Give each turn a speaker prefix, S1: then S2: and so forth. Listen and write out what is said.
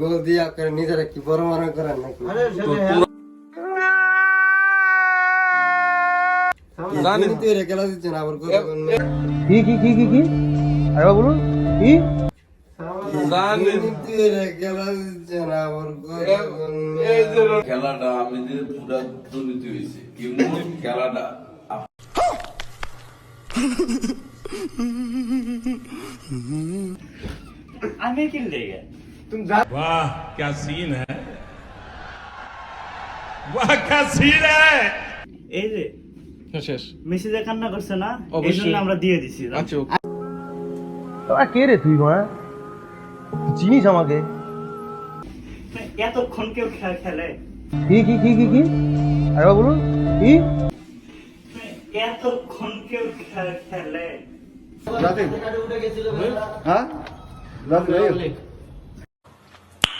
S1: গোল দিয়া করে নিজেরা কি বড় মনে করেন নাকি? জানেন তুই রে খেলা দিচ্ছেন আবার কথা বলেন
S2: কি আরে বলুন কি
S1: জানেন তুই রে খেলা দিচ্ছেন আবার কথা বলেন
S3: খেলাটা আমি যে পুরা দুর্নীতি হয়েছে এমন খেলাটা
S4: आने के लिए
S5: वाह क्या सीन है वाह क्या सीन है
S4: এই যে
S6: শেষ
S4: মেসি যে কান্না করছে না এই
S6: অবশ্যই।
S4: জন্য আমরা দিয়ে দিছি
S6: আচ্ছা
S2: তোরা কে রে তুই মা চিনিস আমাকে
S4: এতক্ষণ কেউ খেলে
S2: কি আরে বলুন কি
S4: এতক্ষণ কেউ খেলে
S1: হ্যাঁ